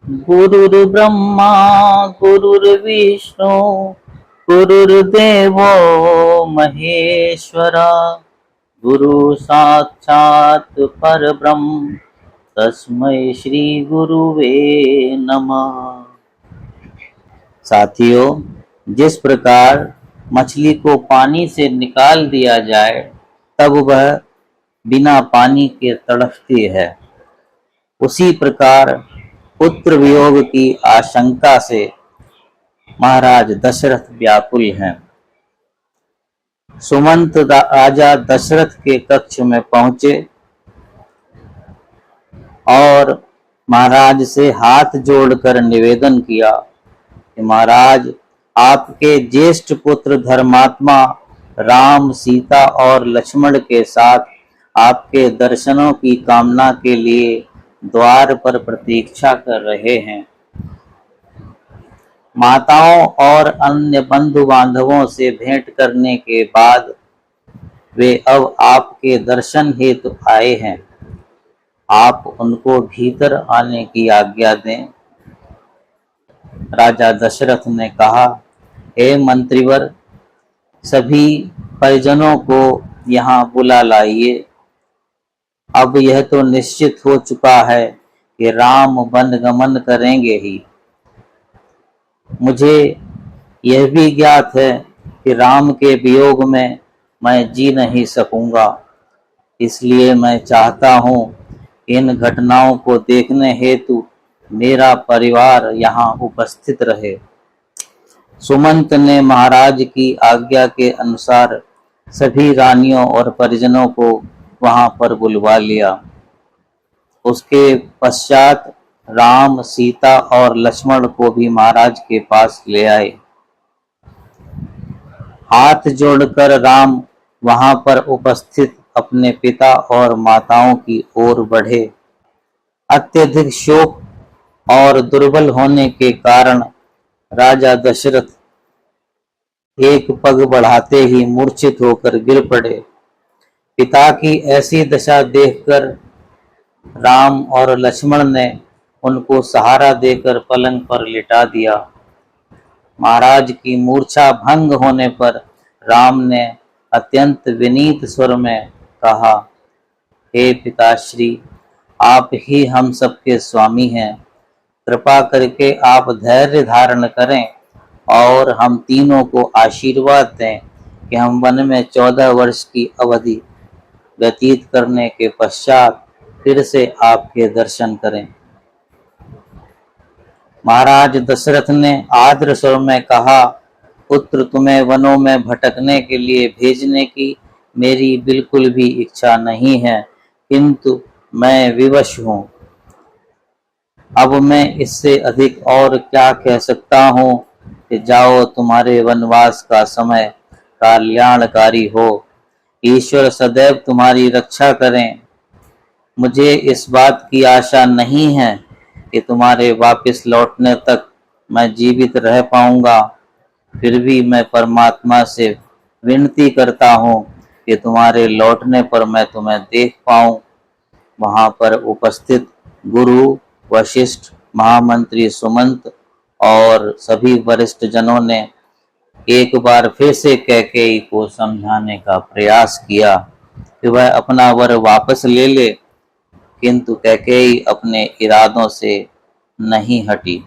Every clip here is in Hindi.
गुरुर्ब्रह्मा गुरुर्विष्णु गुरुर्देवो महेश्वरा गुरु साक्षात् परब्रह्म तस्मै श्री गुरुवे नमः। साथियों, जिस प्रकार मछली को पानी से निकाल दिया जाए तब वह बिना पानी के तड़पती है, उसी प्रकार पुत्र वियोग की आशंका से महाराज दशरथ व्याकुल हैं। सुमंत राजा दशरथ के कक्ष में पहुंचे और महाराज से हाथ जोड़कर निवेदन किया कि महाराज, आपके ज्येष्ठ पुत्र धर्मात्मा राम, सीता और लक्ष्मण के साथ आपके दर्शनों की कामना के लिए द्वार पर प्रतीक्षा कर रहे हैं। माताओं और अन्य बंधु बांधवों से भेंट करने के बाद वे अब आपके दर्शन हेतु आए हैं। आप उनको भीतर आने की आज्ञा दें। राजा दशरथ ने कहा, हे मंत्रीवर, सभी परिजनों को यहाँ बुला लाइए। अब यह तो निश्चित हो चुका है कि राम वनगमन करेंगे ही। मुझे यह भी ज्ञात है कि राम के वियोग में मैं जी नहीं सकूंगा, इसलिए मैं चाहता हूँ इन घटनाओं को देखने हेतु मेरा परिवार यहाँ उपस्थित रहे। सुमंत ने महाराज की आज्ञा के अनुसार सभी रानियों और परिजनों को वहां पर बुलवा लिया। उसके पश्चात राम, सीता और लक्ष्मण को भी महाराज के पास ले आए। हाथ जोड़कर राम वहां पर उपस्थित अपने पिता और माताओं की ओर बढ़े। अत्यधिक शोक और दुर्बल होने के कारण राजा दशरथ एक पग बढ़ाते ही मूर्छित होकर गिर पड़े। पिता की ऐसी दशा देखकर राम और लक्ष्मण ने उनको सहारा देकर पलंग पर लिटा दिया। महाराज की मूर्छा भंग होने पर राम ने अत्यंत विनीत स्वर में कहा, हे पिताश्री, आप ही हम सबके स्वामी हैं। कृपा करके आप धैर्य धारण करें और हम तीनों को आशीर्वाद दें कि हम वन में 14 वर्ष की अवधि व्यतीत करने के पश्चात फिर से आपके दर्शन करें। महाराज दशरथ ने आदर स्वर में कहा, पुत्र, तुम्हें वनों में भटकने के लिए भेजने की मेरी बिल्कुल भी इच्छा नहीं है, किंतु मैं विवश हूँ। अब मैं इससे अधिक और क्या कह सकता हूँ कि जाओ, तुम्हारे वनवास का समय कल्याणकारी हो। ईश्वर सदैव तुम्हारी रक्षा करें। मुझे इस बात की आशा नहीं है कि तुम्हारे वापस लौटने तक मैं जीवित रह पाऊंगा, फिर भी मैं परमात्मा से विनती करता हूँ कि तुम्हारे लौटने पर मैं तुम्हें देख पाऊं। वहां पर उपस्थित गुरु, वशिष्ठ, महामंत्री सुमंत और सभी वरिष्ठ जनों ने एक बार फिर से कैकेयी को समझाने का प्रयास किया कि वह अपना वर वापस ले ले, किंतु कैकेयी अपने इरादों से नहीं हटी।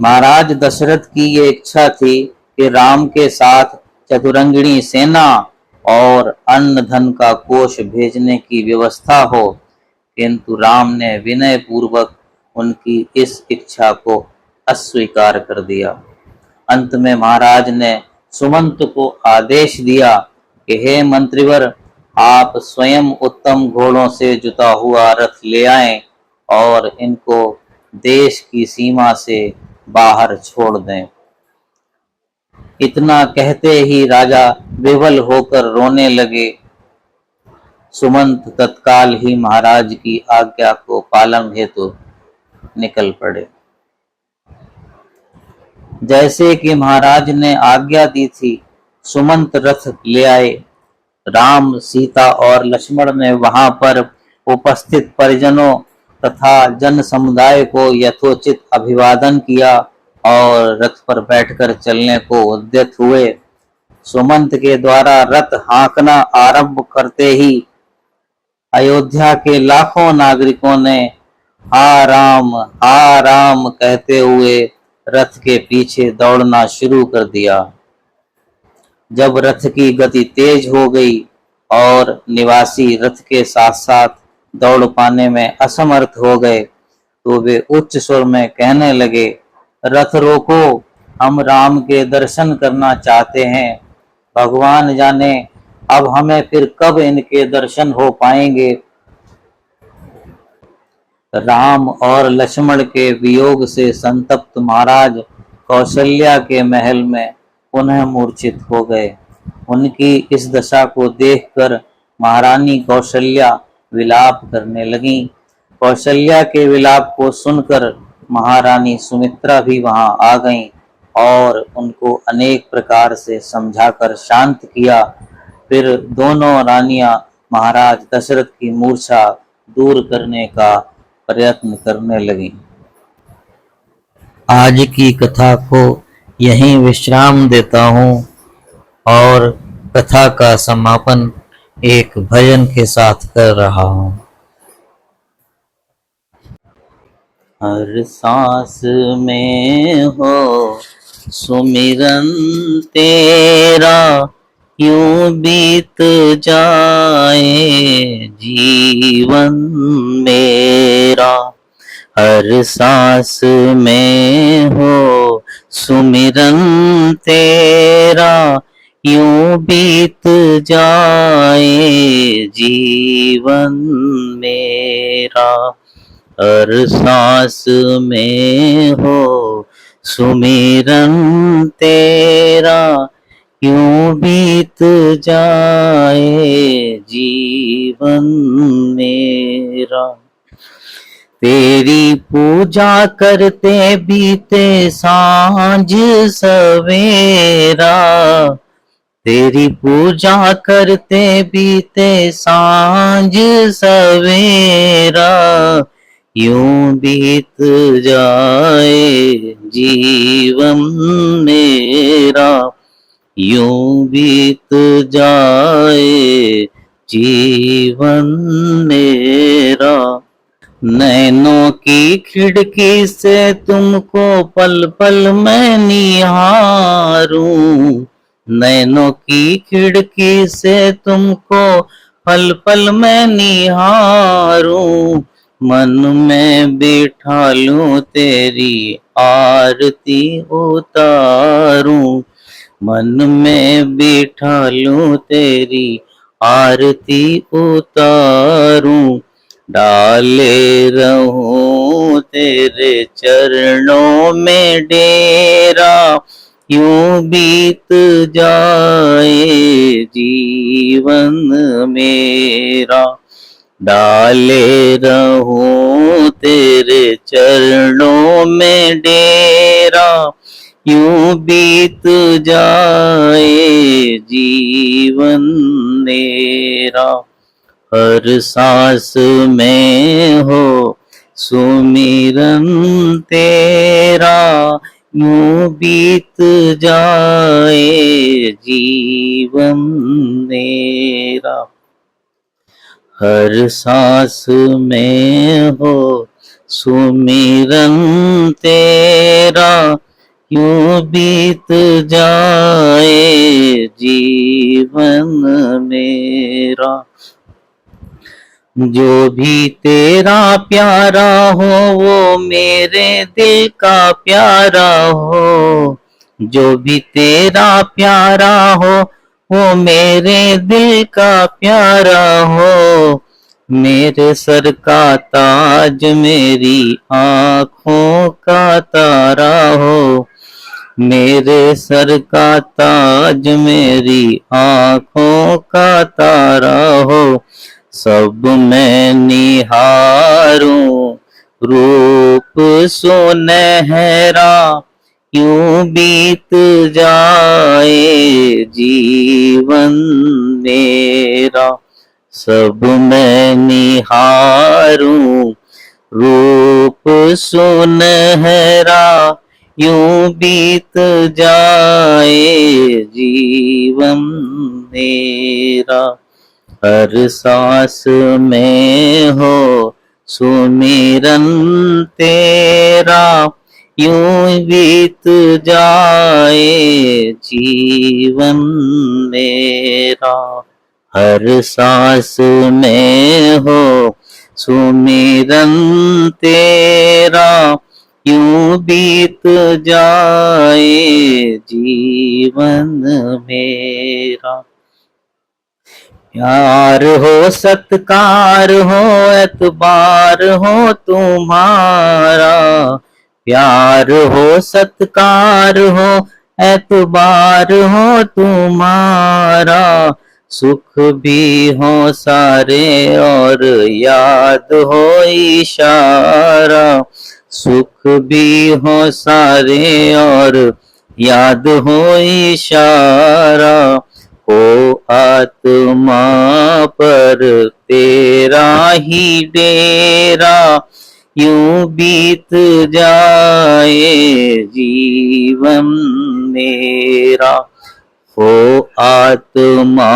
महाराज दशरथ की ये इच्छा थी कि राम के साथ चतुरंगिणी सेना और अन्न धन का कोष भेजने की व्यवस्था हो, किंतु राम ने विनय पूर्वक उनकी इस इच्छा को अस्वीकार कर दिया। अंत में महाराज ने सुमंत को आदेश दिया कि हे मंत्रीवर, आप स्वयं उत्तम घोड़ों से जुता हुआ रथ ले आएं और इनको देश की सीमा से बाहर छोड़ दें। इतना कहते ही राजा विवल होकर रोने लगे। सुमंत तत्काल ही महाराज की आज्ञा को पालन हेतु निकल पड़े। जैसे कि महाराज ने आज्ञा दी थी, सुमंत रथ ले आए। राम, सीता और लक्ष्मण ने वहां पर उपस्थित परिजनों तथा जन समुदाय को यथोचित अभिवादन किया और रथ पर बैठकर चलने को उद्यत हुए। सुमंत के द्वारा रथ हाँकना आरंभ करते ही अयोध्या के लाखों नागरिकों ने हा राम कहते हुए रथ के पीछे दौड़ना शुरू कर दिया। जब रथ की गति तेज हो गई और निवासी रथ के साथ साथ दौड़ पाने में असमर्थ हो गए तो वे उच्च स्वर में कहने लगे, रथ रोको, हम राम के दर्शन करना चाहते हैं। भगवान जाने अब हमें फिर कब इनके दर्शन हो पाएंगे। राम और लक्ष्मण के वियोग से संतप्त महाराज कौशल्या के महल में पुनः मूर्छित हो गए। उनकी इस दशा को देखकर महारानी कौशल्या विलाप करने लगीं। कौशल्या के विलाप को सुनकर महारानी सुमित्रा भी वहां आ गईं और उनको अनेक प्रकार से समझाकर शांत किया। फिर दोनों रानियां महाराज दशरथ की मूर्छा दूर करने का प्रयत्न करने लगीं। आज की कथा को यहीं विश्राम देता हूँ और कथा का समापन एक भजन के साथ कर रहा हूँ। हर सांस में हो सुमिरन तेरा, यूं बीत जाए जीवन मेरा। हर सांस में हो सुमिरन तेरा, यूं बीत जाए जीवन मेरा। हर सांस में हो सुमिरन तेरा, यूं बीत जाए जीवन मेरा। तेरी पूजा करते बीते सांझ सवेरा, तेरी पूजा करते बीते सांझ सवेरा, यूं बीत जाए जीवन मेरा, यूं बीत जाए जीवन मेरा। नैनों की खिड़की से तुमको पल पल मैं निहारूं, नैनों की खिड़की से तुमको पल पल मैं निहारूं। मन में बिठा लूं तेरी आरती उतारूं, मन में बिठा लूं तेरी आरती उतारूं। डाले रहूं तेरे चरणों में डेरा, यूं बीत जाए जीवन मेरा। डाले रहूं तेरे चरणों में डेरा, यूं बीत जाए जीवन मेरा। हर सांस में हो सुमिरन तेरा, यूं बीत जाए जीवन मेरा। हर सांस में हो सुमिरन तेरा, यूं बीत जाए जीवन मेरा। जो भी तेरा प्यारा हो वो मेरे दिल का प्यारा हो, जो भी तेरा प्यारा हो वो मेरे दिल का प्यारा हो। मेरे सर का ताज मेरी आँखों का तारा हो, मेरे सर का ताज मेरी आँखों का तारा हो। सब मैं निहारूं रूप सुनहरा, यूं बीत जाए जीवन मेरा। सब मैं निहारूं रूप सुनहरा यूं बीत जाए जीवन मेरा, हर सांस में हो सुमिरन तेरा, यूं बीत जाए जीवन मेरा, हर सांस में हो सुमिरन तेरा, यूं बीत जाए जीवन मेरा। प्यार हो सत्कार हो एतबार हो तुम्हारा, प्यार हो सत्कार हो एतबार हो तुम्हारा, सुख भी हो सारे और याद हो इशारा, सुख भी हो सारे और याद हो इशारा, हो आत्मा पर तेरा ही डेरा, यूं बीत जाए जीवन मेरा, हो आत्मा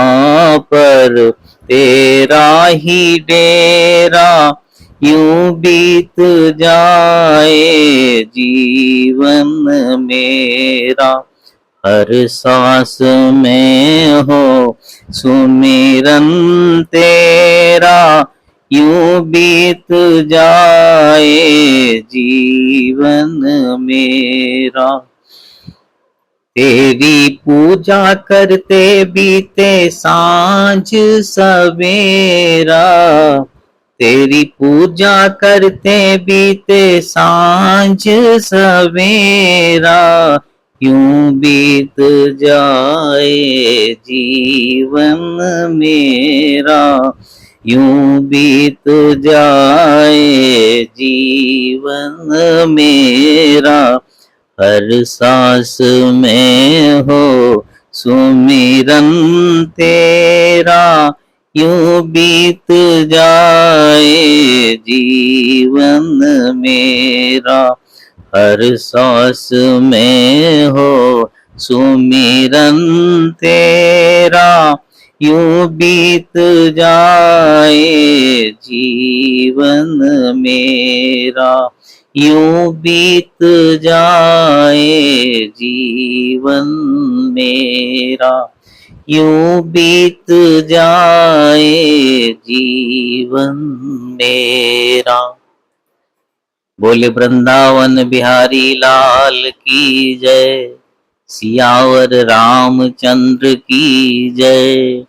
पर तेरा ही डेरा, यूं बीत जाए जीवन मेरा, हर सांस में हो सुमिरन तेरा, यूं बीत जाए जीवन मेरा। तेरी पूजा करते बीते सांझ सवेरा, तेरी पूजा करते बीते सांझ सवेरा, यूं बीत जाए जीवन मेरा, यूं बीत जाए जीवन मेरा, हर सांस में हो सुमिरन तेरा, यूं बीत जाए जीवन मेरा, हर सांस में हो सुमिरन तेरा, यूं बीत जाए जीवन मेरा, यूं बीत जाए जीवन मेरा, यूं बीत जाए जीवन मेरा। बोले वृंदावन बिहारी लाल की जय, सियावर रामचंद्र की जय।